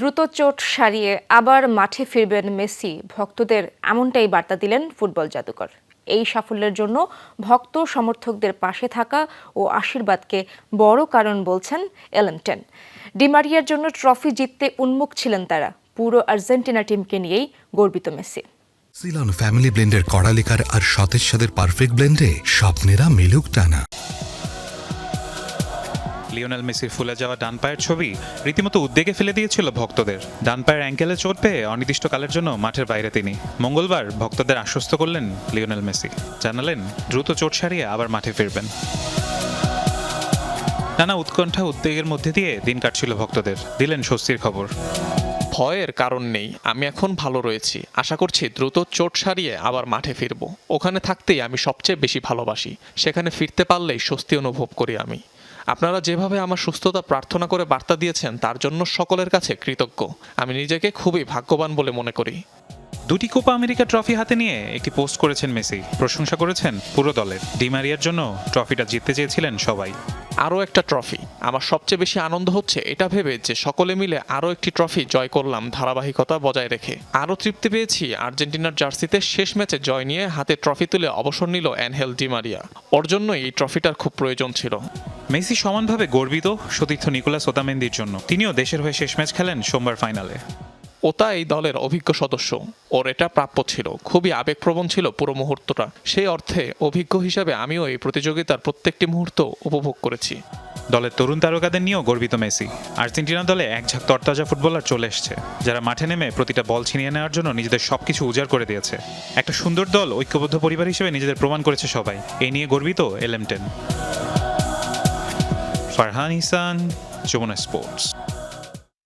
দ্রুত চোট সারিয়ে আবার মাঠে ফিরবেন মেসি, ভক্তদের এমনটাই বার্তা দিলেন ফুটবল জাদুকর। এই সাফল্যের জন্য ভক্ত সমর্থকদের পাশে থাকা ও আশীর্বাদকে বড় কারণ বলছেন এলেমটেন। ডি মারিয়ার জন্য ট্রফি জিততে উন্মুখ ছিলেন তারা। পুরো আর্জেন্টিনা টিমকে নিয়েই গর্বিত মেসি। সিলন ফ্যামিলি ব্লেন্ডের কড়ালিকার আর সতেজ স্বাদের পারফেক্ট ব্লেন্ডে স্বপ্নেরা মেলুক টানা। লিওনেল মেসির ফুলে যাওয়া ডান পায়ের ছবি রীতিমতো উদ্বেগে ফেলে দিয়েছিল ভক্তদের। ডান পায়ের অ্যাঙ্কেলে চোট পেয়ে অনির্দিষ্টকালের জন্য মাঠের বাইরে তিনি। মঙ্গলবার ভক্তদের আশ্বস্ত করলেন লিওনেল মেসি, জানালেন দ্রুত চোট সারিয়ে আবার মাঠে ফিরবেন। নানা উৎকণ্ঠা উদ্বেগের মধ্যে দিয়ে দিন কাটছিল ভক্তদের, দিলেন স্বস্তির খবর। ভয়ের কারণ নেই, আমি এখন ভালো রয়েছি। আশা করছি দ্রুত চোট সারিয়ে আবার মাঠে ফিরব। ওখানে থাকতেই আমি সবচেয়ে বেশি ভালোবাসি, সেখানে ফিরতে পারলেই স্বস্তি অনুভব করি আমি। আপনারা যেভাবে আমার সুস্থতা প্রার্থনা করে বার্তা দিয়েছেন তার জন্য সকলের কাছে কৃতজ্ঞ। আমি নিজেকে খুবই ভাগ্যবান বলে মনে করি। দুটি কোপা আমেরিকা ট্রফি হাতে নিয়ে একটি পোস্ট করেছেন মেসি, প্রশংসা করেছেন পুরো দলের। ডি মারিয়ার জন্য ট্রফিটা জিততে চেয়েছিলেন সবাই। আরও একটা ট্রফি, আমার সবচেয়ে বেশি আনন্দ হচ্ছে এটা ভেবে যে সকলে মিলে আরও একটি ট্রফি জয় করলাম ধারাবাহিকতা বজায় রেখে। আরও তৃপ্তি পেয়েছি আর্জেন্টিনার জার্সিতে শেষ ম্যাচে জয় নিয়ে হাতে ট্রফি তুলে অবসর নিল অ্যানহেল ডি মারিয়া। ওর জন্যই এই ট্রফিটার খুব প্রয়োজন ছিল। মেসি সমানভাবে গর্বিত সতীর্থ নিকোলাস ওতামেন্দির জন্য। তিনিও দেশের হয়ে শেষ ম্যাচ খেলেন সোমবার ফাইনালে। ওতা এই দলের অভিজ্ঞ সদস্য, ওর এটা প্রাপ্য ছিল। খুবই আবেগপ্রবণ ছিল পুরো মুহূর্তটা। সেই অর্থে অভিজ্ঞ হিসাবে আমিও এই প্রতিযোগিতার প্রত্যেকটি মুহূর্ত উপভোগ করেছি। দলের তরুণ তারকাদের নিয়েও গর্বিত মেসি। আর্জেন্টিনা দলে এক ঝাঁক তরতাজা ফুটবলার চলে এসছে, যারা মাঠে নেমে প্রতিটা বল ছিনিয়ে নেওয়ার জন্য নিজেদের সবকিছু উজাড় করে দিয়েছে। একটা সুন্দর দল, ঐক্যবদ্ধ পরিবার হিসেবে নিজেদের প্রমাণ করেছে সবাই। এই নিয়ে গর্বিত এলেমটেন। ফারহান ইহসান, যমুনা স্পোর্টস।